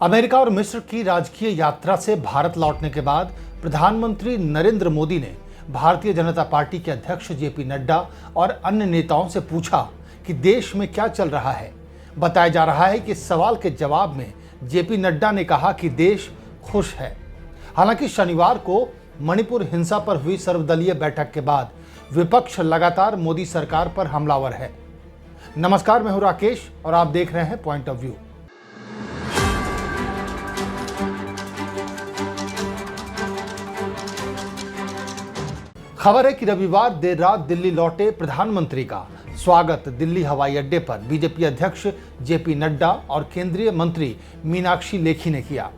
America और मिस्र की राजकीय यात्रा से भारत लौटने के बाद प्रधानमंत्री नरेंद्र मोदी ने भारतीय जनता पार्टी के अध्यक्ष जेपी नड्डा और अन्य नेताओं से पूछा कि देश में क्या चल रहा है। बताया जा रहा है कि इस सवाल के जवाब में जेपी नड्डा ने कहा कि देश खुश है। हालांकि शनिवार को मणिपुर हिंसा पर हुई सर्वदलीय बैठक के बाद विपक्ष लगातार मोदी सरकार पर हमलावर है। नमस्कार, मैं हूं राकेश और आप देख रहे हैं पॉइंट ऑफ व्यू। खबर है कि रविवार देर रात दिल्ली लौटे प्रधानमंत्री का स्वागत दिल्ली हवाई अड्डे पर बीजेपी अध्यक्ष जेपी नड्डा और केंद्रीय मंत्री मीनाक्षी लेखी ने किया।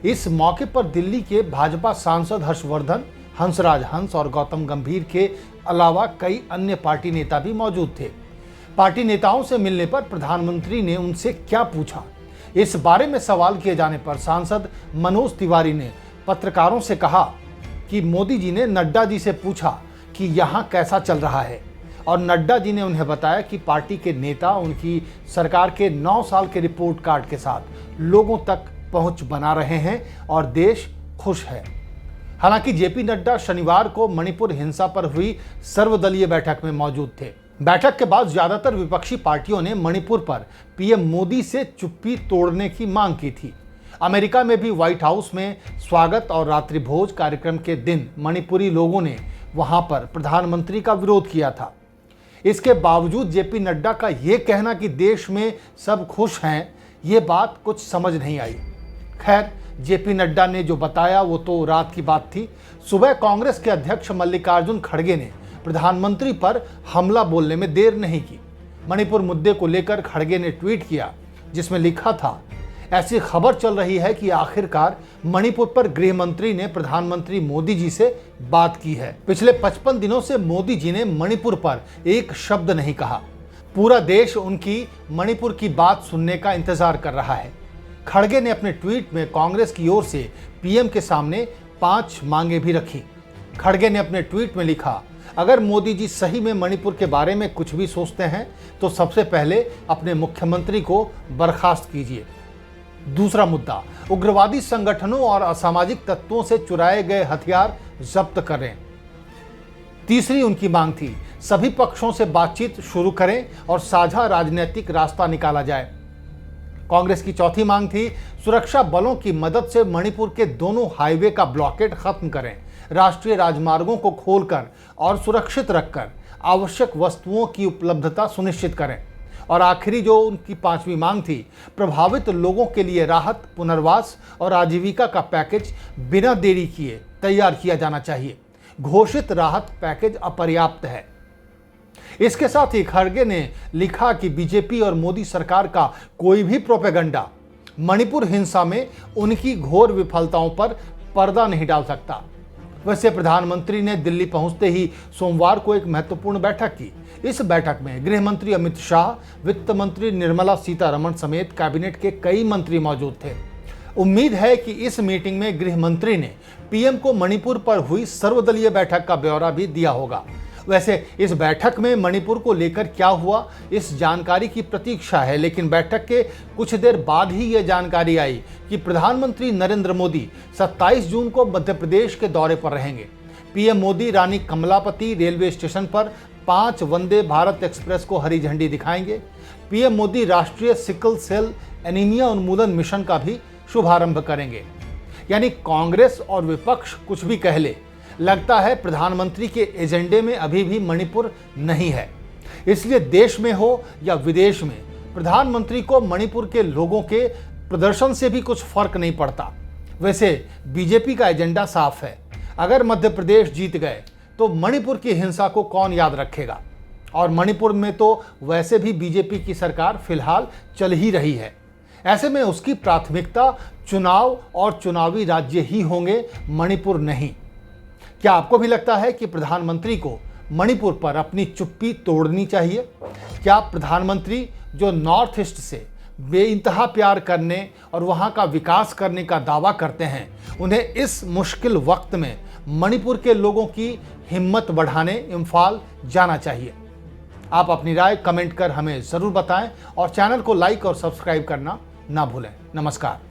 इस मौके पर दिल्ली के भाजपा सांसद हर्षवर्धन, हंसराज हंस और गौतम गंभीर के अलावा कई अन्य पार्टी नेता भी मौजूद थे। पार्टी नेताओं से मिलने पर प्रधानमंत्री ने उनसे क्या पूछा, इस बारे में सवाल किए जाने पर सांसद मनोज तिवारी ने पत्रकारों से कहा कि मोदी जी ने नड्डा जी से पूछा कि यहाँ कैसा चल रहा है और नड्डा जी ने उन्हें बताया कि पार्टी के नेता उनकी सरकार के 9 साल के रिपोर्ट कार्ड के साथ लोगों तक पहुंच बना रहे हैं और देश खुश है। हालांकि जेपी नड्डा शनिवार को मणिपुर हिंसा पर हुई सर्वदलीय बैठक में मौजूद थे। बैठक के बाद ज्यादातर विपक्षी पार्टियों ने मणिपुर पर पीएम मोदी से चुप्पी तोड़ने की मांग की थी। अमेरिका में भी व्हाइट हाउस में स्वागत और रात्रि भोज कार्यक्रम के दिन मणिपुरी लोगों ने वहां पर प्रधानमंत्री का विरोध किया था। इसके बावजूद जेपी नड्डा का यह कहना कि देश में सब खुश हैं, ये बात कुछ समझ नहीं आई। खैर, जेपी नड्डा ने जो बताया वो तो रात की बात थी। सुबह कांग्रेस के अध्यक्ष मल्लिकार्जुन खड़गे ने प्रधानमंत्री पर हमला बोलने में देर नहीं की। मणिपुर मुद्दे को लेकर खड़गे ने ट्वीट किया जिसमें लिखा था, ऐसी खबर चल रही है कि आखिरकार मणिपुर पर गृह मंत्री ने प्रधानमंत्री मोदी जी से बात की है। पिछले 55 दिनों से मोदी जी ने मणिपुर पर एक शब्द नहीं कहा। पूरा देश उनकी मणिपुर की बात सुनने का इंतजार कर रहा है। खड़गे ने अपने ट्वीट में कांग्रेस की ओर से पीएम के सामने 5 मांगे भी रखी। खड़गे ने अपने ट्वीट में लिखा, अगर मोदी जी सही में मणिपुर के बारे में कुछ भी सोचते हैं तो सबसे पहले अपने मुख्यमंत्री को बर्खास्त कीजिए। दूसरा मुद्दा, उग्रवादी संगठनों और असामाजिक तत्वों से चुराए गए हथियार जब्त करें। तीसरी उनकी मांग थी, सभी पक्षों से बातचीत शुरू करें और साझा राजनीतिक रास्ता निकाला जाए। कांग्रेस की चौथी मांग थी, सुरक्षा बलों की मदद से मणिपुर के दोनों हाईवे का ब्लॉकेट खत्म करें, राष्ट्रीय राजमार्गों को खोलकर और सुरक्षित रखकर आवश्यक वस्तुओं की उपलब्धता सुनिश्चित करें। और आखिरी जो उनकी 5वीं मांग थी, प्रभावित लोगों के लिए राहत, पुनर्वास और आजीविका का पैकेज बिना देरी किए तैयार किया जाना चाहिए। घोषित राहत पैकेज अपर्याप्त है। इसके साथ ही खड़गे ने लिखा कि बीजेपी और मोदी सरकार का कोई भी प्रोपेगेंडा मणिपुर हिंसा में उनकी घोर विफलताओं पर पर्दा नहीं डाल सकता। वैसे प्रधानमंत्री ने दिल्ली पहुंचते ही सोमवार को एक महत्वपूर्ण बैठक की। इस बैठक में गृह मंत्री अमित शाह, वित्त मंत्री निर्मला सीतारमण समेत कैबिनेट के कई मंत्री मौजूद थे। उम्मीद है कि इस मीटिंग में गृह मंत्री ने पीएम को मणिपुर पर हुई सर्वदलीय बैठक का ब्यौरा भी दिया होगा। वैसे इस बैठक में मणिपुर को लेकर क्या हुआ, इस जानकारी की प्रतीक्षा है, लेकिन बैठक के कुछ देर बाद ही यह जानकारी आई कि प्रधानमंत्री नरेंद्र मोदी 27 जून को मध्य प्रदेश के दौरे पर रहेंगे। पीएम मोदी रानी कमलापति रेलवे स्टेशन पर 5 वंदे भारत एक्सप्रेस को हरी झंडी दिखाएंगे। पीएम मोदी राष्ट्रीय सिकल सेल एनीमिया उन्मूलन मिशन का भी शुभारंभ करेंगे। यानी कांग्रेस और विपक्ष कुछ भी कह ले, लगता है प्रधानमंत्री के एजेंडे में अभी भी मणिपुर नहीं है। इसलिए देश में हो या विदेश में प्रधानमंत्री को मणिपुर के लोगों के प्रदर्शन से भी कुछ फर्क नहीं पड़ता। वैसे बीजेपी का एजेंडा साफ है, अगर मध्य प्रदेश जीत गए तो मणिपुर की हिंसा को कौन याद रखेगा। और मणिपुर में तो वैसे भी बीजेपी की सरकार फिलहाल चल ही रही है। ऐसे में उसकी प्राथमिकता चुनाव और चुनावी राज्य ही होंगे, मणिपुर नहीं। क्या आपको भी लगता है कि प्रधानमंत्री को मणिपुर पर अपनी चुप्पी तोड़नी चाहिए? क्या प्रधानमंत्री जो नॉर्थ ईस्ट से बेइंतहा प्यार करने और वहां का विकास करने का दावा करते हैं, उन्हें इस मुश्किल वक्त में मणिपुर के लोगों की हिम्मत बढ़ाने इम्फाल जाना चाहिए? आप अपनी राय कमेंट कर हमें ज़रूर बताएं और चैनल को लाइक और सब्सक्राइब करना ना भूलें। नमस्कार।